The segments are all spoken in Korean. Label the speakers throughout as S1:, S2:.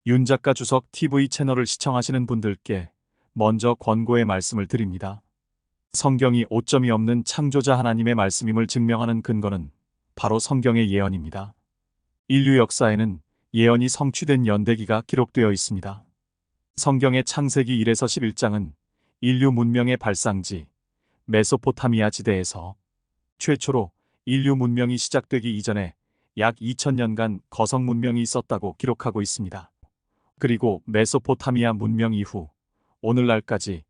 S1: 윤 작가 주석 TV 채널을 시청하시는 분들께 먼저 권고의 말씀을 드립니다. 성경이 오점이 없는 창조자 하나님의 말씀임을 증명하는 근거는 바로 성경의 예언입니다. 인류 역사에는 예언이 성취된 연대기가 기록되어 있습니다. 성경의 창세기 1에서 11장은 인류 문명의 발상지 메소포타미아 지대에서 최초로 인류 문명이 시작되기 이전에 약 2000년간 거성 문명이 있었다고 기록하고 있습니다. 그리고 메소포타미아 문명 이후 오늘날까지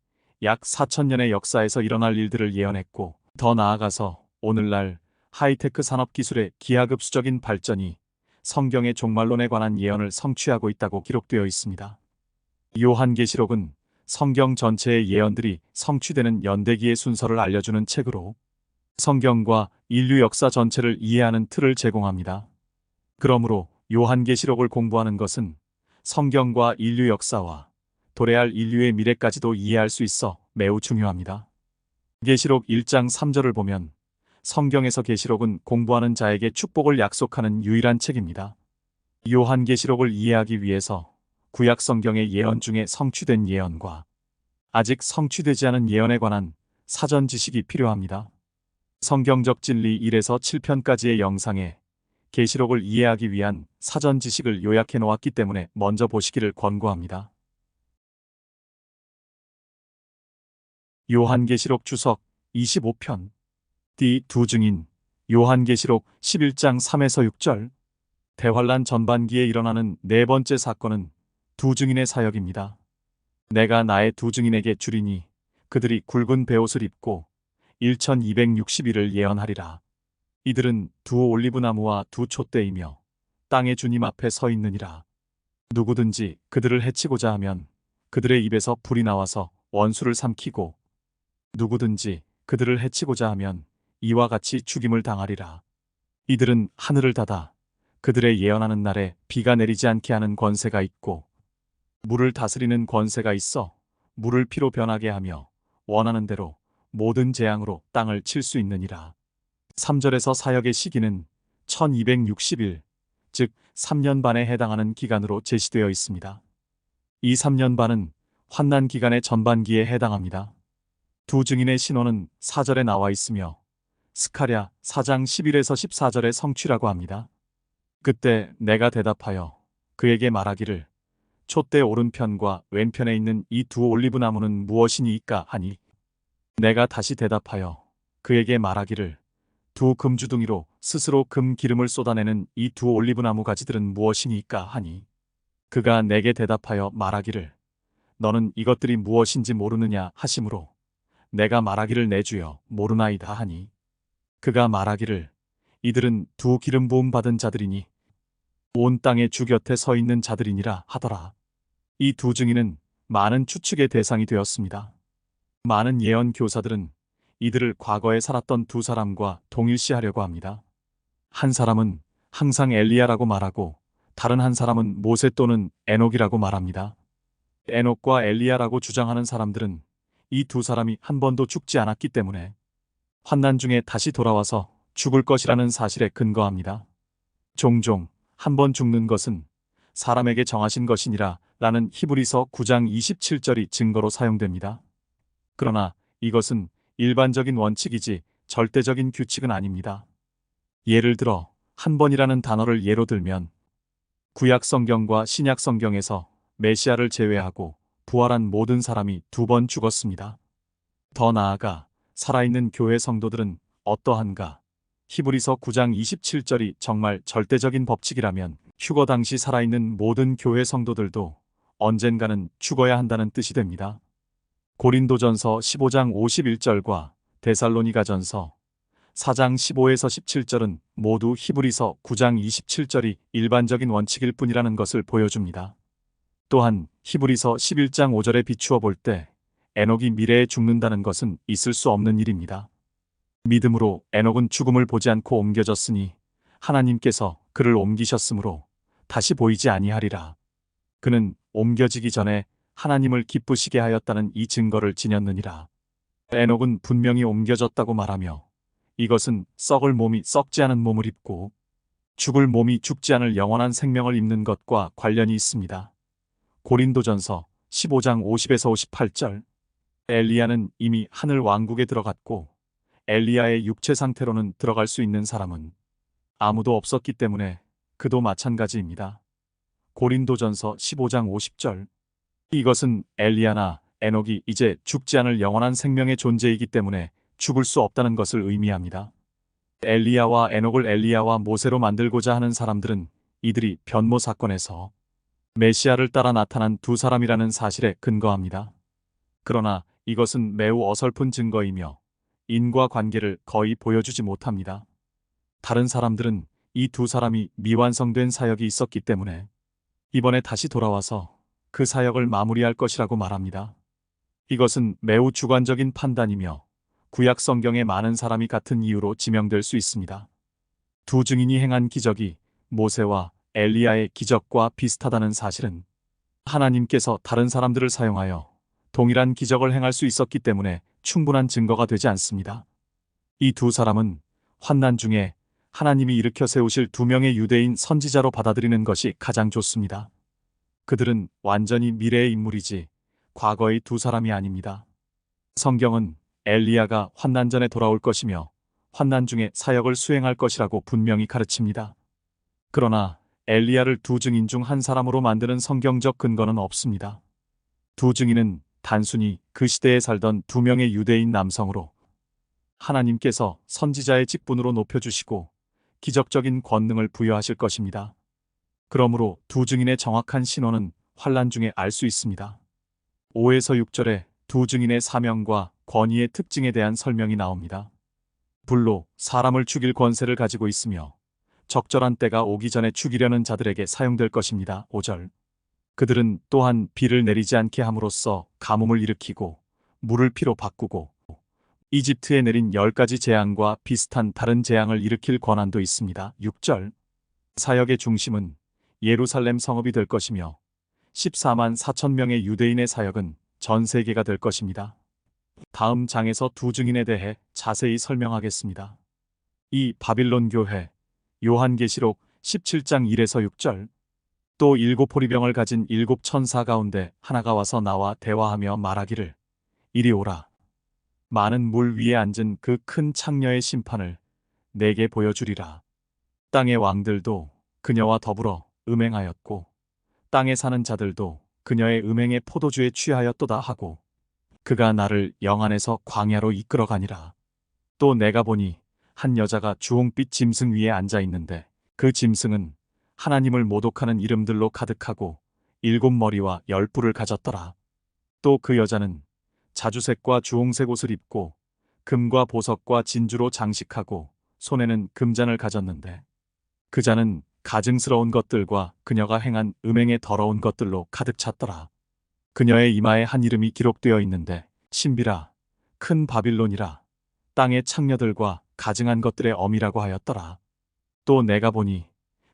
S1: 약 4000년의 역사에서 일어날 일들을 예언했고, 더 나아가서 오늘날 하이테크 산업 기술의 기하급수적인 발전이 성경의 종말론에 관한 예언을 성취하고 있다고 기록되어 있습니다. 요한계시록은 성경 전체의 예언들이 성취되는 연대기의 순서를 알려주는 책으로 성경과 인류 역사 전체를 이해하는 틀을 제공합니다. 그러므로 요한계시록을 공부하는 것은 성경과 인류 역사와 도래할 인류의 미래까지도 이해할 수 있어 매우 중요합니다. 계시록 1장 3절을 보면 성경에서 계시록은 공부하는 자에게 축복을 약속하는 유일한 책입니다. 요한계시록을 이해하기 위해서 구약 성경의 예언 중에 성취된 예언과 아직 성취되지 않은 예언에 관한 사전 지식이 필요합니다. 성경적 진리 1에서 7편까지의 영상에 계시록을 이해하기 위한 사전 지식을 요약해 놓았기 때문에 먼저 보시기를 권고합니다. 요한계시록 주석 25편 뒤 두 증인 요한계시록 11장 3에서 6절 대환란 전반기에 일어나는 네 번째 사건은 두 증인의 사역입니다. 내가 나의 두 증인에게 주리니 그들이 굵은 베옷을 입고 1260일을 예언하리라. 이들은 두 올리브나무와 두 촛대이며 땅의 주님 앞에 서 있느니라. 누구든지 그들을 해치고자 하면 그들의 입에서 불이 나와서 원수를 삼키고 누구든지 그들을 해치고자 하면 이와 같이 죽임을 당하리라. 이들은 하늘을 닫아 그들의 예언하는 날에 비가 내리지 않게 하는 권세가 있고 물을 다스리는 권세가 있어 물을 피로 변하게 하며 원하는 대로 모든 재앙으로 땅을 칠 수 있느니라. 3절에서 사역의 시기는 1260일, 즉 3년 반에 해당하는 기간으로 제시되어 있습니다. 이 3년 반은 환난 기간의 전반기에 해당합니다. 두 증인의 신호는 4절에 나와 있으며 스가랴 4장 11에서 14절의 성취라고 합니다. 그때 내가 대답하여 그에게 말하기를 촛대 오른편과 왼편에 있는 이 두 올리브나무는 무엇이니이까 하니 내가 다시 대답하여 그에게 말하기를 두 금주둥이로 스스로 금 기름을 쏟아내는 이 두 올리브나무 가지들은 무엇이니이까 하니 그가 내게 대답하여 말하기를 너는 이것들이 무엇인지 모르느냐 하시므로 내가 말하기를 내 주여 모르나이다 하니 그가 말하기를 이들은 두 기름 부음 받은 자들이니 온 땅의 주 곁에 서 있는 자들이니라 하더라. 이 두 증인은 많은 추측의 대상이 되었습니다. 많은 예언 교사들은 이들을 과거에 살았던 두 사람과 동일시하려고 합니다. 한 사람은 항상 엘리야라고 말하고 다른 한 사람은 모세 또는 에녹이라고 말합니다. 에녹과 엘리야라고 주장하는 사람들은 이 두 사람이 한 번도 죽지 않았기 때문에 환난 중에 다시 돌아와서 죽을 것이라는 사실에 근거합니다. 종종 한 번 죽는 것은 사람에게 정하신 것이니라 라는 히브리서 9장 27절이 증거로 사용됩니다. 그러나 이것은 일반적인 원칙이지 절대적인 규칙은 아닙니다. 예를 들어 한 번이라는 단어를 예로 들면 구약 성경과 신약 성경에서 메시아를 제외하고 부활한 모든 사람이 두 번 죽었습니다. 더 나아가 살아있는 교회 성도들은 어떠한가? 히브리서 9장 27절이 정말 절대적인 법칙이라면 휴거 당시 살아있는 모든 교회 성도들도 언젠가는 죽어야 한다는 뜻이 됩니다. 고린도전서 15장 51절과 데살로니가전서 4장 15에서 17절은 모두 히브리서 9장 27절이 일반적인 원칙일 뿐이라는 것을 보여줍니다. 또한 히브리서 11장 5절에 비추어 볼 때 에녹이 미래에 죽는다는 것은 있을 수 없는 일입니다. 믿음으로 에녹은 죽음을 보지 않고 옮겨졌으니 하나님께서 그를 옮기셨으므로 다시 보이지 아니하리라. 그는 옮겨지기 전에 하나님을 기쁘시게 하였다는 이 증거를 지녔느니라. 에녹은 분명히 옮겨졌다고 말하며 이것은 썩을 몸이 썩지 않은 몸을 입고 죽을 몸이 죽지 않을 영원한 생명을 입는 것과 관련이 있습니다. 고린도전서 15장 50에서 58절. 엘리야는 이미 하늘 왕국에 들어갔고 엘리야의 육체 상태로는 들어갈 수 있는 사람은 아무도 없었기 때문에 그도 마찬가지입니다. 고린도전서 15장 50절. 이것은 엘리야나 에녹이 이제 죽지 않을 영원한 생명의 존재이기 때문에 죽을 수 없다는 것을 의미합니다. 엘리야와 에녹을 엘리야와 모세로 만들고자 하는 사람들은 이들이 변모 사건에서 메시아를 따라 나타난 두 사람이라는 사실에 근거합니다. 그러나 이것은 매우 어설픈 증거이며 인과관계를 거의 보여주지 못합니다. 다른 사람들은 이 두 사람이 미완성된 사역이 있었기 때문에 이번에 다시 돌아와서 그 사역을 마무리할 것이라고 말합니다. 이것은 매우 주관적인 판단이며 구약 성경의 많은 사람이 같은 이유로 지명될 수 있습니다. 두 증인이 행한 기적이 모세와 엘리야의 기적과 비슷하다는 사실은 하나님께서 다른 사람들을 사용하여 동일한 기적을 행할 수 있었기 때문에 충분한 증거가 되지 않습니다. 이 두 사람은 환난 중에 하나님이 일으켜 세우실 두 명의 유대인 선지자로 받아들이는 것이 가장 좋습니다. 그들은 완전히 미래의 인물이지 과거의 두 사람이 아닙니다. 성경은 엘리야가 환난 전에 돌아올 것이며 환난 중에 사역을 수행할 것이라고 분명히 가르칩니다. 그러나 엘리야를 두 증인 중 한 사람으로 만드는 성경적 근거는 없습니다. 두 증인은 단순히 그 시대에 살던 두 명의 유대인 남성으로 하나님께서 선지자의 직분으로 높여주시고 기적적인 권능을 부여하실 것입니다. 그러므로 두 증인의 정확한 신원은 환난 중에 알 수 있습니다. 5에서 6절에 두 증인의 사명과 권위의 특징에 대한 설명이 나옵니다. 불로 사람을 죽일 권세를 가지고 있으며 적절한 때가 오기 전에 죽이려는 자들에게 사용될 것입니다. 5절. 그들은 또한 비를 내리지 않게 함으로써 가뭄을 일으키고 물을 피로 바꾸고 이집트에 내린 10가지 재앙과 비슷한 다른 재앙을 일으킬 권한도 있습니다. 6절. 사역의 중심은 예루살렘 성읍이 될 것이며 14만 4천 명의 유대인의 사역은 전 세계가 될 것입니다. 다음 장에서 두 증인에 대해 자세히 설명하겠습니다. 이 바빌론 교회, 요한계시록 17장 1에서 6절. 또 일곱 호리병을 가진 일곱 천사 가운데 하나가 와서 나와 대화하며 말하기를 이리 오라. 많은 물 위에 앉은 그 큰 창녀의 심판을 내게 보여주리라. 땅의 왕들도 그녀와 더불어 음행하였고 땅에 사는 자들도 그녀의 음행의 포도주에 취하였도다 하고 그가 나를 영안에서 광야로 이끌어가니라. 또 내가 보니 한 여자가 주홍빛 짐승 위에 앉아 있는데 그 짐승은 하나님을 모독하는 이름들로 가득하고 7머리와 10뿔을 가졌더라. 또 그 여자는 자주색과 주홍색 옷을 입고 금과 보석과 진주로 장식하고 손에는 금잔을 가졌는데 그 잔은 가증스러운 것들과 그녀가 행한 음행의 더러운 것들로 가득 찼더라. 그녀의 이마에 한 이름이 기록되어 있는데 신비라, 큰 바빌론이라, 땅의 창녀들과 가증한 것들의 어미라고 하였더라. 또 내가 보니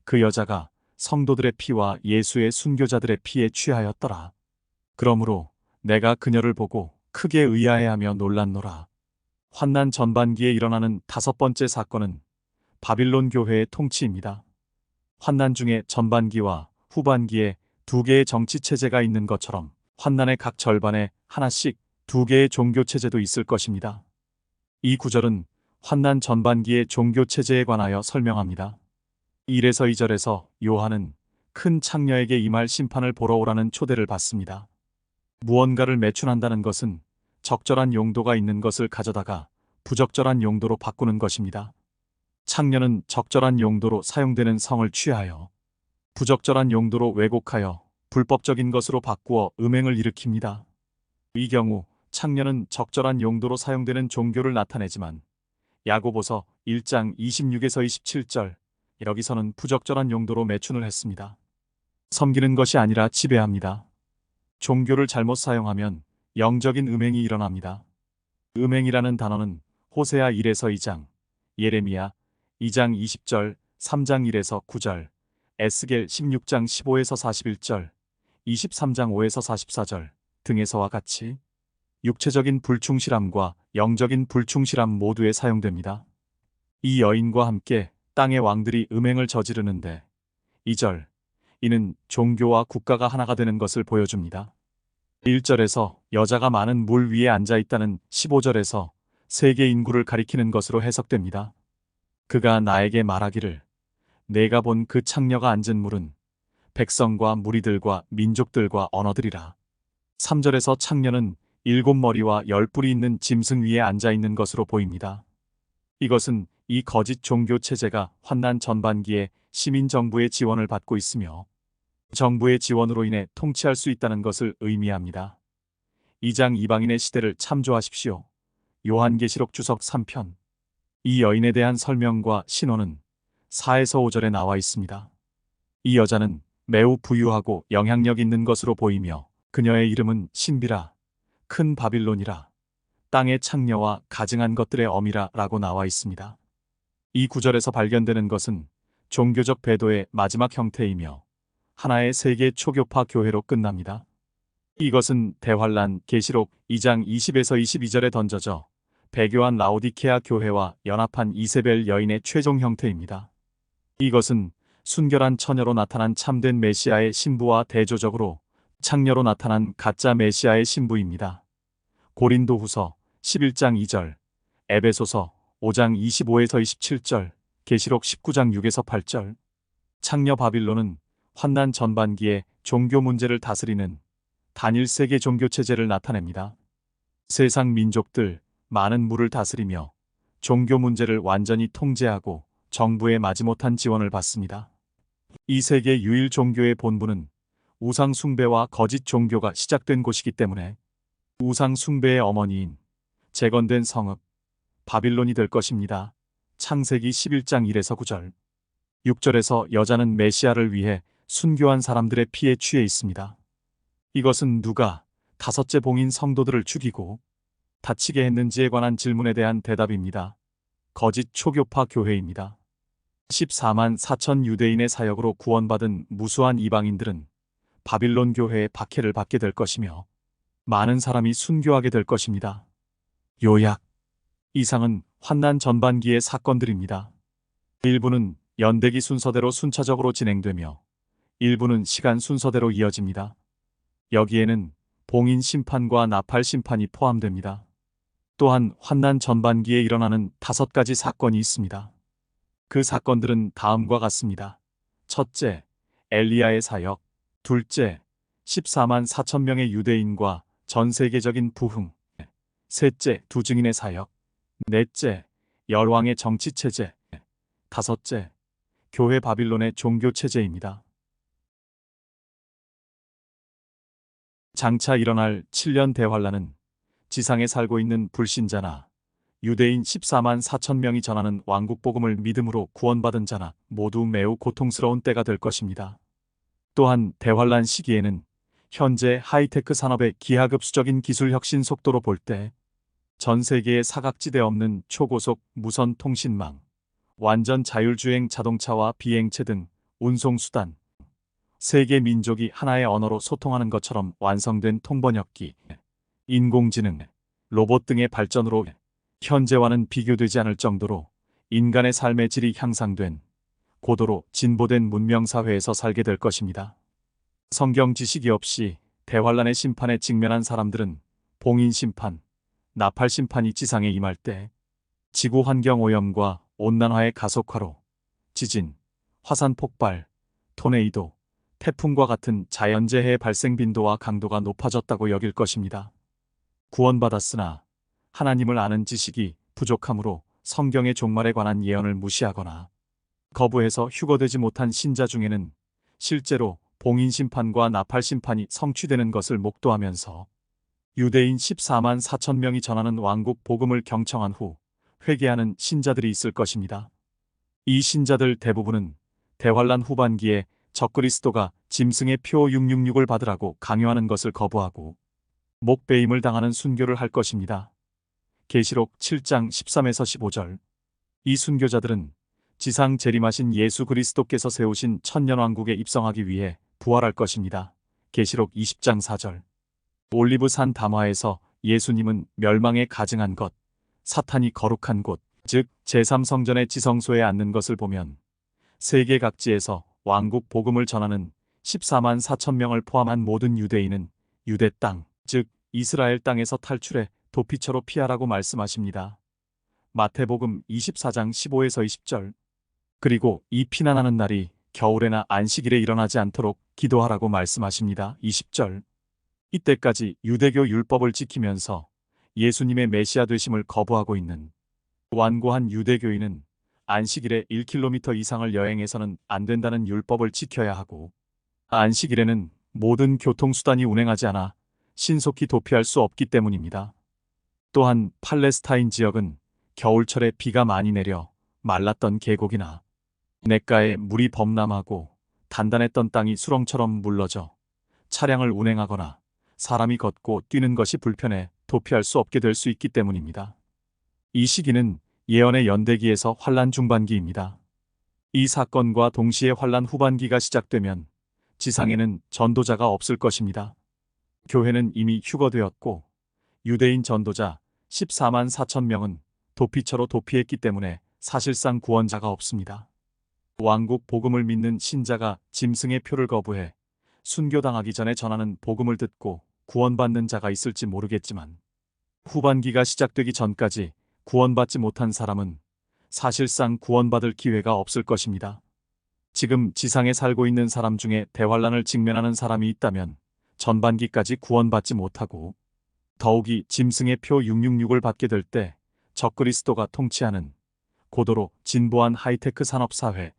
S1: 그 여자가 성도들의 피와 예수의 순교자들의 피에 취하였더라. 그러므로 내가 그녀를 보고 크게 의아해하며 놀랐노라. 환난 전반기에 일어나는 5번째 사건은 바빌론 교회의 통치입니다. 환난 중에 전반기와 후반기에 두 개의 정치 체제가 있는 것처럼 환난의 각 절반에 하나씩 두 개의 종교 체제도 있을 것입니다. 이 구절은 환난 전반기의 종교 체제에 관하여 설명합니다. 1에서 2절에서 요한은 큰 창녀에게 임할 심판을 보러 오라는 초대를 받습니다. 무언가를 매춘한다는 것은 적절한 용도가 있는 것을 가져다가 부적절한 용도로 바꾸는 것입니다. 창녀는 적절한 용도로 사용되는 성을 취하여 부적절한 용도로 왜곡하여 불법적인 것으로 바꾸어 음행을 일으킵니다. 이 경우 창녀는 적절한 용도로 사용되는 종교를 나타내지만 야고보서 1장 26에서 27절 여기서는 부적절한 용도로 매춘을 했습니다. 섬기는 것이 아니라 지배합니다. 종교를 잘못 사용하면 영적인 음행이 일어납니다. 음행이라는 단어는 호세아 1에서 2장, 예레미야 2장 20절, 3장 1에서 9절, 에스겔 16장 15에서 41절, 23장 5에서 44절 등에서와 같이 육체적인 불충실함과 영적인 불충실함 모두에 사용됩니다. 이 여인과 함께 땅의 왕들이 음행을 저지르는데 2절, 이는 종교와 국가가 하나가 되는 것을 보여줍니다. 1절에서 여자가 많은 물 위에 앉아 있다는 15절에서 세계 인구를 가리키는 것으로 해석됩니다. 그가 나에게 말하기를 내가 본 그 창녀가 앉은 물은 백성과 무리들과 민족들과 언어들이라. 3절에서 창녀는 7머리와 10뿔이 있는 짐승 위에 앉아 있는 것으로 보입니다. 이것은 이 거짓 종교 체제가 환난 전반기에 시민 정부의 지원을 받고 있으며 정부의 지원으로 인해 통치할 수 있다는 것을 의미합니다. 2장 이방인의 시대를 참조하십시오. 요한계시록 주석 3편. 이 여인에 대한 설명과 신호는 4에서 5절에 나와 있습니다. 이 여자는 매우 부유하고 영향력 있는 것으로 보이며 그녀의 이름은 신비라, 큰 바빌론이라, 땅의 창녀와 가증한 것들의 어미라 라고 나와 있습니다. 이 구절에서 발견되는 것은 종교적 배도의 마지막 형태이며 하나의 세계 초교파 교회로 끝납니다. 이것은 대환란 계시록 2장 20에서 22절에 던져져 배교한 라오디케아 교회와 연합한 이세벨 여인의 최종 형태입니다. 이것은 순결한 처녀로 나타난 참된 메시아의 신부와 대조적으로 창녀로 나타난 가짜 메시아의 신부입니다. 고린도후서 11장 2절, 에베소서 5장 25에서 27절, 계시록 19장 6에서 8절. 창녀 바빌론은 환난 전반기에 종교 문제를 다스리는 단일 세계 종교 체제를 나타냅니다. 세상 민족들 많은 물을 다스리며 종교 문제를 완전히 통제하고 정부의 마지못한 지원을 받습니다. 이 세계 유일 종교의 본부는 우상 숭배와 거짓 종교가 시작된 곳이기 때문에 우상 숭배의 어머니인 재건된 성읍 바빌론이 될 것입니다. 창세기 11장 1에서 9절. 6절에서 여자는 메시아를 위해 순교한 사람들의 피에 취해 있습니다. 이것은 누가 5째 봉인 성도들을 죽이고 다치게 했는지에 관한 질문에 대한 대답입니다. 거짓 초교파 교회입니다. 14만 4천 유대인의 사역으로 구원받은 무수한 이방인들은 바빌론 교회의 박해를 받게 될 것이며 많은 사람이 순교하게 될 것입니다. 요약. 이상은 환난 전반기의 사건들입니다. 일부는 연대기 순서대로 순차적으로 진행되며 일부는 시간 순서대로 이어집니다. 여기에는 봉인 심판과 나팔 심판이 포함됩니다. 또한 환난 전반기에 일어나는 5가지 사건이 있습니다. 그 사건들은 다음과 같습니다. 첫째, 엘리야의 사역. 둘째, 14만 4천 명의 유대인과 전 세계적인 부흥. 셋째, 두 증인의 사역. 넷째, 열왕의 정치체제. 다섯째, 교회 바빌론의 종교체제입니다. 장차 일어날 7년 대환란은 지상에 살고 있는 불신자나 유대인 14만 4천 명이 전하는 왕국 복음을 믿음으로 구원받은 자나 모두 매우 고통스러운 때가 될 것입니다. 또한 대환란 시기에는 현재 하이테크 산업의 기하급수적인 기술 혁신 속도로 볼 때 전 세계에 사각지대 없는 초고속 무선 통신망, 완전 자율주행 자동차와 비행체 등 운송수단, 세계 민족이 하나의 언어로 소통하는 것처럼 완성된 통번역기, 인공지능, 로봇 등의 발전으로 현재와는 비교되지 않을 정도로 인간의 삶의 질이 향상된 고도로 진보된 문명사회에서 살게 될 것입니다. 성경 지식이 없이 대환란의 심판에 직면한 사람들은 봉인심판, 나팔심판이 지상에 임할 때 지구 환경 오염과 온난화의 가속화로 지진, 화산 폭발, 토네이도, 태풍과 같은 자연재해의 발생 빈도와 강도가 높아졌다고 여길 것입니다. 구원받았으나 하나님을 아는 지식이 부족함으로 성경의 종말에 관한 예언을 무시하거나 거부해서 휴거되지 못한 신자 중에는 실제로 봉인심판과 나팔심판이 성취되는 것을 목도하면서 유대인 14만 4천 명이 전하는 왕국 복음을 경청한 후 회개하는 신자들이 있을 것입니다. 이 신자들 대부분은 대환란 후반기에 적그리스도가 짐승의 표 666을 받으라고 강요하는 것을 거부하고 목베임을 당하는 순교를 할 것입니다. 계시록 7장 13에서 15절. 이 순교자들은 지상 재림하신 예수 그리스도께서 세우신 천년왕국에 입성하기 위해 부활할 것입니다. 계시록 20장 4절. 올리브산 담화에서 예수님은 멸망에 가증한 것, 사탄이 거룩한 곳, 즉 제3성전의 지성소에 앉는 것을 보면 세계 각지에서 왕국 복음을 전하는 14만 4천 명을 포함한 모든 유대인은 유대 땅, 즉 이스라엘 땅에서 탈출해 도피처로 피하라고 말씀하십니다. 마태복음 24장 15에서 20절. 그리고 이 피난하는 날이 겨울에나 안식일에 일어나지 않도록 기도하라고 말씀하십니다. 20절. 이때까지 유대교 율법을 지키면서 예수님의 메시아 되심을 거부하고 있는 완고한 유대교인은 안식일에 1km 이상을 여행해서는 안 된다는 율법을 지켜야 하고, 안식일에는 모든 교통수단이 운행하지 않아 신속히 도피할 수 없기 때문입니다. 또한 팔레스타인 지역은 겨울철에 비가 많이 내려 말랐던 계곡이나 냇가에 물이 범람하고 단단했던 땅이 수렁처럼 물러져 차량을 운행하거나 사람이 걷고 뛰는 것이 불편해 도피할 수 없게 될 수 있기 때문입니다. 이 시기는 예언의 연대기에서 환란 중반기입니다. 이 사건과 동시에 환란 후반기가 시작되면 지상에는 전도자가 없을 것입니다. 교회는 이미 휴거되었고 유대인 전도자 14만 4천 명은 도피처로 도피했기 때문에 사실상 구원자가 없습니다. 왕국 복음을 믿는 신자가 짐승의 표를 거부해 순교당하기 전에 전하는 복음을 듣고 구원받는 자가 있을지 모르겠지만, 후반기가 시작되기 전까지 구원받지 못한 사람은 사실상 구원받을 기회가 없을 것입니다. 지금 지상에 살고 있는 사람 중에 대환란을 직면하는 사람이 있다면 전반기까지 구원받지 못하고 더욱이 짐승의 표 666을 받게 될 때 적그리스도가 통치하는 고도로 진보한 하이테크 산업사회,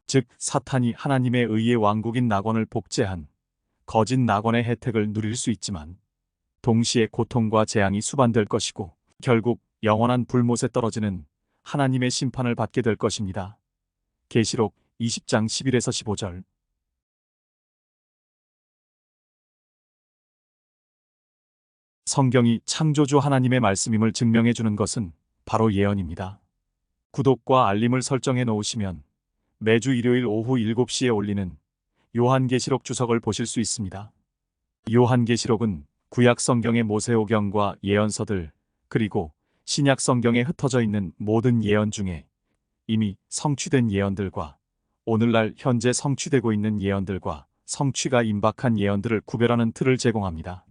S1: 즉 사탄이 하나님의 의의 왕국인 낙원을 복제한 거짓 낙원의 혜택을 누릴 수 있지만, 동시에 고통과 재앙이 수반될 것이고 결국 영원한 불못에 떨어지는 하나님의 심판을 받게 될 것입니다. 계시록 20장 11에서 15절. 성경이 창조주 하나님의 말씀임을 증명해 주는 것은 바로 예언입니다. 구독과 알림을 설정해 놓으시면 매주 일요일 오후 7시에 올리는 요한계시록 주석을 보실 수 있습니다. 요한계시록은 구약 성경의 모세오경과 예언서들, 그리고 신약 성경에 흩어져 있는 모든 예언 중에 이미 성취된 예언들과 오늘날 현재 성취되고 있는 예언들과 성취가 임박한 예언들을 구별하는 틀을 제공합니다.